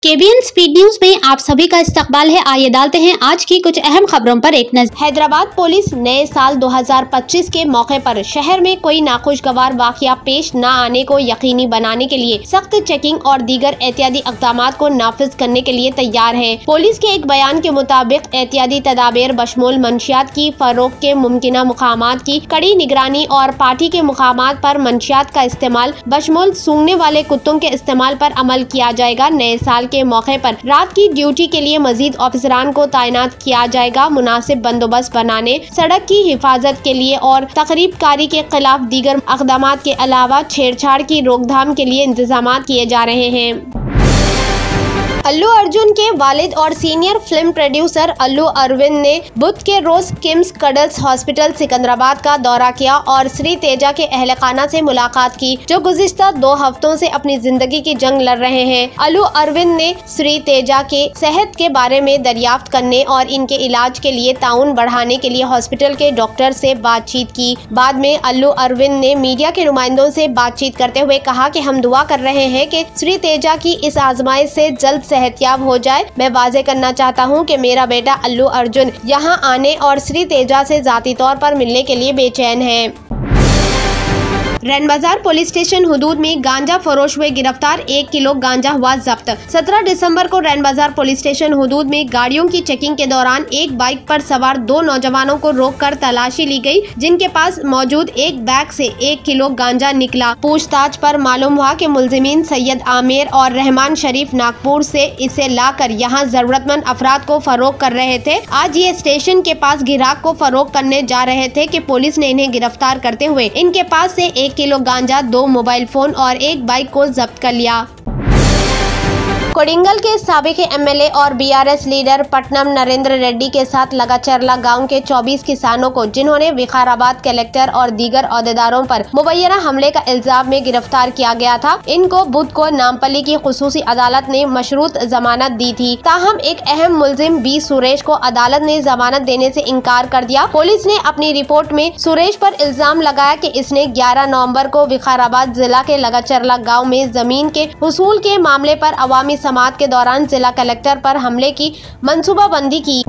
KBN speed news में आप सभी का इस्तकबाल है। आइए डालते हैं आज की कुछ अहम खबरों पर एक नजर। हैदराबाद पुलिस नए साल 2025 के मौके पर शहर में कोई नाखुशगवार वाकया पेश न आने को यकीनी बनाने के लिए सख्त चेकिंग और दीगर एहतियाती इक़दाम को नाफिज करने के लिए तैयार है। पुलिस के एक बयान के मुताबिक एहतियाती तदाबीर बशमूल मंशियात की फरोख्त के मुमकिना मुकामात की कड़ी निगरानी और पार्टी के मुकामात पर मंशियात का इस्तेमाल बशमूल सूंघने वाले कुत्तों के इस्तेमाल पर अमल किया जाएगा। नए साल के मौके पर रात की ड्यूटी के लिए मजीद ऑफिसरान को तैनात किया जाएगा। मुनासिब बंदोबस्त बनाने, सड़क की हिफाजत के लिए और तकरीबकारी के खिलाफ दीगर इक़दामात के अलावा छेड़छाड़ की रोकथाम के लिए इंतजाम किए जा रहे हैं। अल्लू अर्जुन के वालिद और सीनियर फिल्म प्रोड्यूसर अल्लू अरविंद ने बुध के रोज किम्स कडल्स हॉस्पिटल सिकंदराबाद का दौरा किया और श्री तेजा के अहलखाना से मुलाकात की, जो गुज़िश्ता 2 हफ्तों से अपनी जिंदगी की जंग लड़ रहे हैं। अल्लू अरविंद ने श्री तेजा के सेहत के बारे में दरियाफ्त करने और इनके इलाज के लिए ताउन बढ़ाने के लिए हॉस्पिटल के डॉक्टर से बातचीत की। बाद में अल्लू अरविंद ने मीडिया के नुमाइंदों से बातचीत करते हुए कहा कि हम दुआ कर रहे हैं कि श्री तेजा की इस आजमाइश से जल्द सेहतयाब हो जाए। मैं वाजे करना चाहता हूं कि मेरा बेटा अल्लू अर्जुन यहां आने और श्री तेजा से जाती तौर पर मिलने के लिए बेचैन है। रैन बाजार पुलिस स्टेशन हुदूद में गांजा फरोश हुए गिरफ्तार, 1 किलो गांजा हुआ जब्त। 17 दिसंबर को रैन बाजार पुलिस स्टेशन हुदूद में गाड़ियों की चेकिंग के दौरान एक बाइक पर सवार 2 नौजवानों को रोककर तलाशी ली गई, जिनके पास मौजूद एक बैग से 1 किलो गांजा निकला। पूछताछ पर मालूम हुआ कि मुलजिमीन सैयद आमिर और रहमान शरीफ नागपुर से इसे लाकर यहां जरूरतमंद अफराद को फरोख्त कर रहे थे। आज ये स्टेशन के पास ग्राहक को फरोख्त करने जा रहे थे कि पुलिस ने इन्हें गिरफ्तार करते हुए इनके पास से 1 किलो गांजा, 2 मोबाइल फोन और 1 बाइक को जब्त कर लिया। कोडिंगल के साबिक MLA और BRS leader Putnam Narendra Reddy के साथ लगाचरला गांव के 24 किसानों को, जिन्होंने विकाराबाद कलेक्टर और दीगर ओहदेदारों पर मुबैना हमले का इल्जाम में गिरफ्तार किया गया था। इनको बुध को नामपल्ली की खुसूसी अदालत ने मशरूत जमानत दी थी। ताहम एक अहम मुलजिम B सुरेश को अदालत ने जमानत देने से इनकार कर दिया। पुलिस ने अपनी रिपोर्ट में सुरेश पर इल्जाम लगाया कि इसने 11 नवंबर को विकाराबाद जिला के लगाचरला गाँव में जमीन के हुसूल के मामले पर अवामी समाअत के दौरान जिला कलेक्टर पर हमले की मंसूबाबंदी की।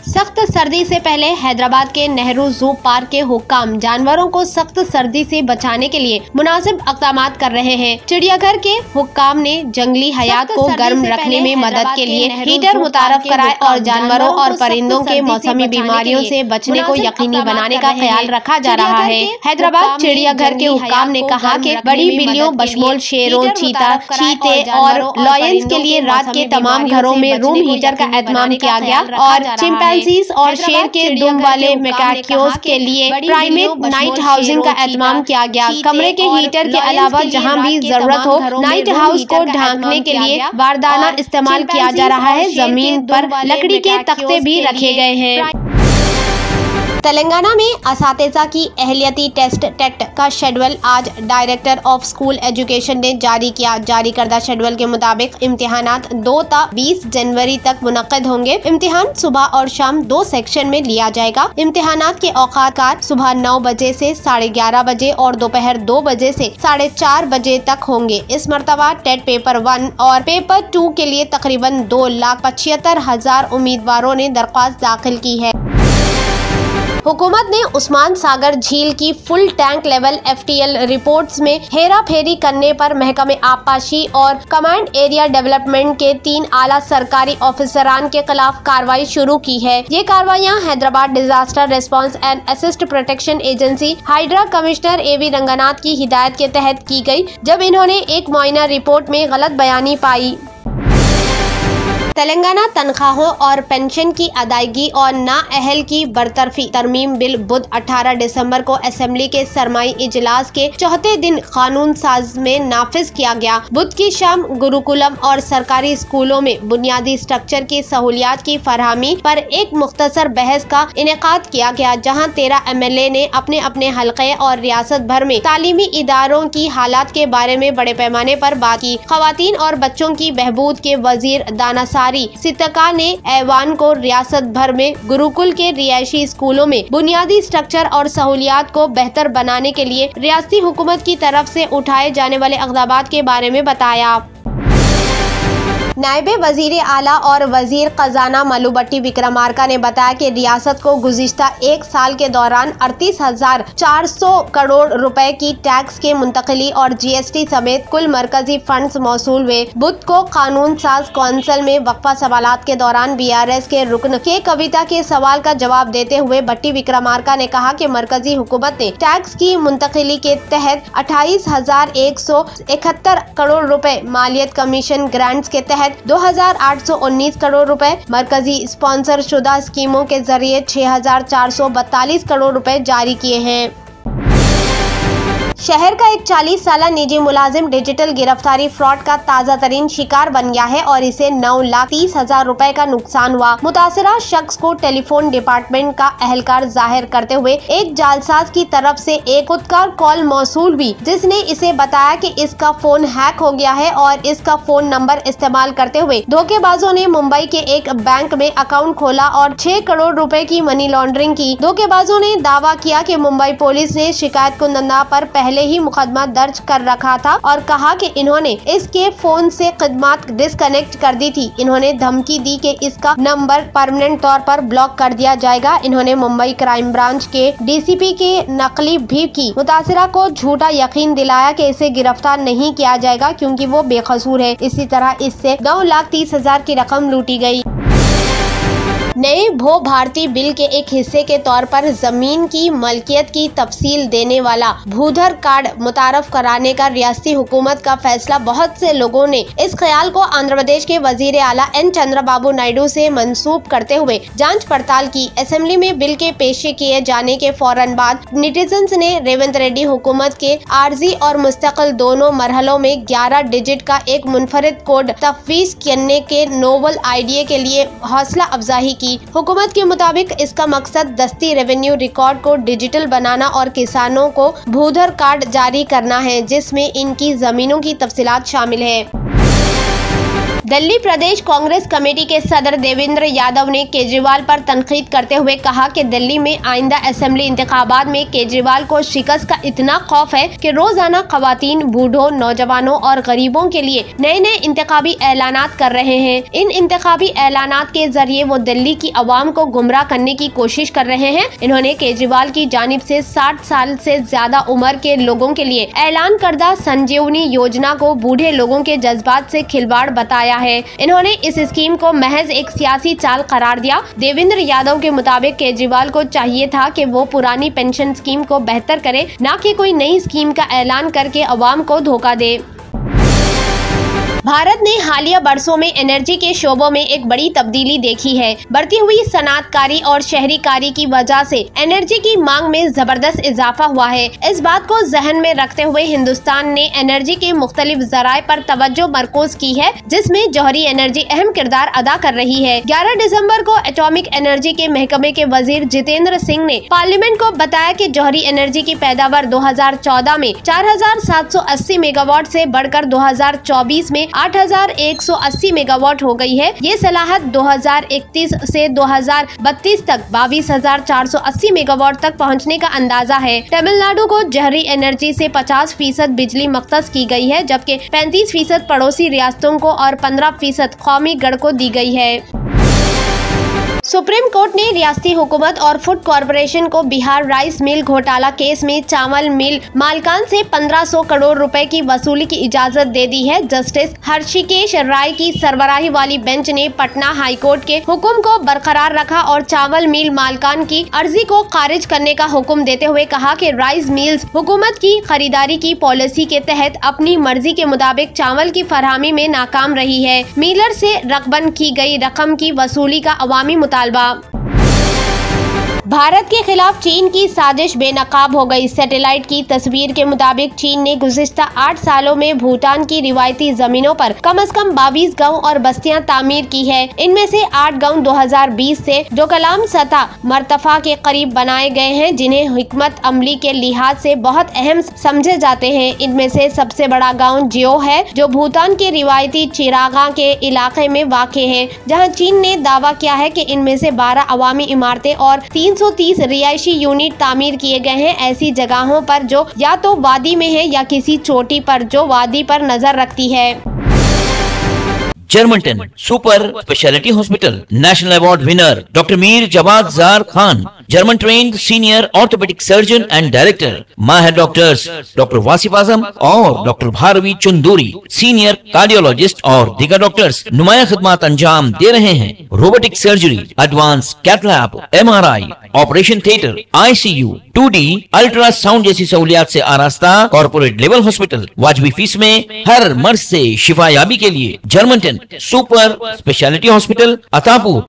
सख्त सर्दी से पहले हैदराबाद के नेहरू जू पार्क के हुक्काम जानवरों को सख्त सर्दी से बचाने के लिए मुनासिब इक़दाम कर रहे हैं। चिड़ियाघर के हुक्काम ने जंगली हयात को गर्म रखने में मदद के लिए हीटर मुतारफ कराए और जानवरों और परिंदों के मौसमी बीमारियों से बचने को यकीनी बनाने का ख्याल रखा जा रहा है। हैदराबाद चिड़ियाघर के हुक्काम ने कहा कि बड़ी बिल्लियों बशमूल शेरों, चीता, चीते और लॉयंस के लिए रात के तमाम घरों में रूम हीटर का एहतमाम किया गया और चिंपैंजी और शेर के दुम वाले मैकाकियोस के लिए प्राइवेट नाइट हाउसिंग का एहतमाम किया गया। कमरे के हीटर के अलावा जहां भी जरूरत हो, नाइट हाउस को ढांकने के लिए बारदाना इस्तेमाल किया जा रहा है। जमीन पर लकड़ी के तख्ते भी रखे गए हैं। तेलंगाना में असातिज़ा की अहलियती टेस्ट टेट का शेड्यूल आज डायरेक्टर ऑफ स्कूल एजुकेशन ने जारी किया। जारी करदा शेड्यूल के मुताबिक इम्तिहानात 2 ता 20 जनवरी तक मुनक्किद होंगे। इम्तिहान सुबह और शाम 2 सेक्शन में लिया जाएगा। इम्तिहानात के औकात सुबह 9 बजे से 11:30 बजे और दोपहर 2 बजे से 4:30 बजे तक होंगे। इस मरतबा टेट पेपर 1 और पेपर 2 के लिए तकरीबन 2,75,000 उम्मीदवारों ने दरख्वास्त दाखिल की है। हुकूमत ने उस्मान सागर झील की full tank level FTL reports में हेरा फेरी करने पर महकमे आबपाशी और कमांड एरिया डेवलपमेंट के 3 आला सरकारी ऑफिसरान के खिलाफ कार्रवाई शुरू की है। ये कार्रवाइयाँ Hyderabad disaster response and assist protection agency HYDRAA commissioner AV Ranganath की हिदायत के तहत की गई, जब इन्होंने एक मुआयना रिपोर्ट में गलत बयानी पाई। तेलंगाना तनख्वाहों और पेंशन की अदायगी और नाअहल की बरतरफी तरमीम बिल बुध 18 दिसंबर को असेंबली के सरमाई इजलास के चौथे दिन कानून साज में नाफिज किया गया। बुध की शाम गुरुकुलम और सरकारी स्कूलों में बुनियादी स्ट्रक्चर की सहूलियात की फरहमी पर एक मुख्तसर बहस का इनेकाद किया गया, जहां 13 MLA ने अपने अपने हल्के और रियासत भर में तालीमी इदारों की हालात के बारे में बड़े पैमाने पर बात की। खवातीन और बच्चों की बहबूद के वजीर दाना सितका ने ऐवान को रियासत भर में गुरुकुल के रिहायशी स्कूलों में बुनियादी स्ट्रक्चर और सहूलियात को बेहतर बनाने के लिए रियासती हुकूमत की तरफ से उठाए जाने वाले इक़दामात के बारे में बताया। नायबे वजीर आला और वजीर खजाना मल्लू विक्रमार्का ने बताया कि रियासत को गुज़िश्ता एक साल के दौरान 38,400 करोड़ रुपए की टैक्स के मुंतकली और GST समेत कुल मरकजी फंड्स मौसूल हुए। बुध को कानून साज कौंसिल में वक्फा सवालात के दौरान BRS के रुकन के कविता के सवाल का जवाब देते हुए भट्टी विक्रमार्का ने कहा कि मरकजी हुकूमत ने टैक्स की मुंतकली के तहत 28,171 करोड़ रुपए, मालियत कमीशन ग्रांट्स के तहत 2,819 करोड़ रुपए, मरकजी स्पॉन्सर शुदा स्कीमों के जरिए 6,442 करोड़ रुपए जारी किए हैं। शहर का एक 40 साला निजी मुलाजिम डिजिटल गिरफ्तारी फ्रॉड का ताज़ा तरीन शिकार बन गया है और इसे 9,30,000 रुपए का नुकसान हुआ। मुतासिरा शख्स को टेलीफोन डिपार्टमेंट का अहलकार जाहिर करते हुए एक जालसाज की तरफ से एक खुदकार कॉल मौसूल हुई, जिसने इसे बताया कि इसका फोन हैक हो गया है और इसका फोन नंबर इस्तेमाल करते हुए धोखेबाजों ने मुंबई के एक बैंक में अकाउंट खोला और 6 करोड़ रुपए की मनी लॉन्ड्रिंग की। धोखेबाजों ने दावा किया कि मुंबई पुलिस ने शिकायत कुंदंदा पर पहले ही मुकदमा दर्ज कर रखा था और कहा कि इन्होंने इसके फोन से खिदमत डिस्कनेक्ट कर दी थी। इन्होंने धमकी दी कि इसका नंबर परमानेंट तौर पर ब्लॉक कर दिया जाएगा। इन्होंने मुंबई क्राइम ब्रांच के DCP के नकली भी की। मुतासिरा को झूठा यकीन दिलाया कि इसे गिरफ्तार नहीं किया जाएगा क्योंकि वो बेकसूर है। इसी तरह इससे 9,30,000 की रकम लूटी गई। नए भू भारती बिल के एक हिस्से के तौर पर जमीन की मलकियत की तफसील देने वाला भूधर कार्ड मुतारफ कराने का रियासती हुकूमत का फैसला बहुत से लोगों ने इस ख्याल को आंध्र प्रदेश के वजीर आला N चंद्रबाबू नायडू से मंसूब करते हुए जांच पड़ताल की। असेंबली में बिल के पेश किए जाने के फौरन बाद नेटिजन्स ने रेवंत रेड्डी हुकूमत के आर्जी और मुस्तकिल दोनों मरहलों में 11 डिजिट का एक मुनफरिद कोड तफवीज करने के नोवल आइडिया के लिए हौसला अफजाई की। हुकूमत के मुताबिक इसका मकसद दस्ती रेवेन्यू रिकॉर्ड को डिजिटल बनाना और किसानों को भूधर कार्ड जारी करना है, जिसमें इनकी जमीनों की तफसीलात शामिल है। दिल्ली प्रदेश कांग्रेस कमेटी के सदर देवेंद्र यादव ने केजरीवाल पर तनकीद करते हुए कहा कि दिल्ली में आइंदा असेंबली इंतखाबात में केजरीवाल को शिकस्त का इतना खौफ है कि रोजाना खवातीन, बूढ़ों, नौजवानों और गरीबों के लिए नए नए इंतखाबी ऐलानात कर रहे हैं। इन इंतखाबी ऐलानात के जरिए वो दिल्ली की आवाम को गुमराह करने की कोशिश कर रहे हैं। इन्होंने केजरीवाल की जानिब से 60 साल से ज्यादा उम्र के लोगों के लिए ऐलान करदा संजीवनी योजना को बूढ़े लोगों के जज्बात से खिलवाड़ बताया है। इन्होंने इस स्कीम को महज एक सियासी चाल करार दिया। देवेंद्र यादव के मुताबिक केजरीवाल को चाहिए था कि वो पुरानी पेंशन स्कीम को बेहतर करे, न कि कोई नई स्कीम का ऐलान करके अवाम को धोखा दे। भारत ने हालिया बरसों में एनर्जी के शोबों में एक बड़ी तब्दीली देखी है। बढ़ती हुई सनातकारी और शहरीकारी की वजह से एनर्जी की मांग में जबरदस्त इजाफा हुआ है। इस बात को जहन में रखते हुए हिंदुस्तान ने एनर्जी के मुख्तलिफ जराए पर तवज्जो मरकूज की है, जिसमें जौहरी एनर्जी अहम किरदार अदा कर रही है। 11 दिसंबर को एटॉमिक एनर्जी के महकमे के वजीर जितेंद्र सिंह ने पार्लियामेंट को बताया कि जौहरी एनर्जी की पैदावार 2014 में 4,780 मेगावाट से बढ़कर 2024 में 8,180 मेगावाट हो गई है। ये सलाहत 2031 से 2032 तक 22,480 मेगावाट तक पहुंचने का अंदाजा है। तमिलनाडु को जौहरी एनर्जी से 50% बिजली मख्तस की गई है, जबकि 35% पड़ोसी रियासतों को और 15% कौमी गढ़ को दी गई है। सुप्रीम कोर्ट ने रियासती हुकूमत और फूड कॉरपोरेशन को बिहार राइस मिल घोटाला केस में चावल मिल मालिकान से 1500 करोड़ रुपए की वसूली की इजाजत दे दी है। जस्टिस हर्षिकेश राय की सरबराही वाली बेंच ने पटना हाई कोर्ट के हुक्म को बरकरार रखा और चावल मिल मालिकान की अर्जी को खारिज करने का हुक्म देते हुए कहा कि राइस मिल्स हुकूमत की खरीदारी की पॉलिसी के तहत अपनी मर्जी के मुताबिक चावल की फरहमी में नाकाम रही है। मिलर से रकबन की गई रकम की वसूली का अवामी मुतालबा। भारत के खिलाफ चीन की साजिश बेनकाब हो गई। सैटेलाइट की तस्वीर के मुताबिक चीन ने गुज़िश्ता 8 सालों में भूटान की रिवायती जमीनों पर कम से कम 22 गांव और बस्तियां तामीर की है। इनमें से 8 गांव 2020 से डोकलाम सतह मर्तफा के करीब बनाए गए हैं, जिन्हें हिकमत अमली के लिहाज से बहुत अहम समझे जाते हैं। इनमें से सबसे बड़ा गाँव जियो है, जो भूटान के रिवायती चिरागा के इलाके में वाक़े है, जहाँ चीन ने दावा किया है कि इनमें से 12 अवामी इमारतें और 330 रिहायशी यूनिट तामीर किए गए हैं, ऐसी जगहों पर जो या तो वादी में है या किसी चोटी पर जो वादी पर नजर रखती है। German 10 super speciality hospital, national award winner doctor Mir Jawad Zar Khan, German trained senior orthopaedic surgeon and director, माहिर डॉक्टर्स डॉक्टर वासिफ आजम और doctor Bharvi Chanduri, senior cardiologist और दीगर डॉक्टर्स नुमाया खिदमत अंजाम दे रहे हैं। Robotic surgery, advance cath lab, MRI, operation theatre, ICU, 2D ultrasound जैसी सहूलियात से आरास्ता कॉर्पोरेट लेवल हॉस्पिटल। वाजबी फीस में हर मर्ज से शिफायाबी के लिए German 10 super speciality hospital, Attapur,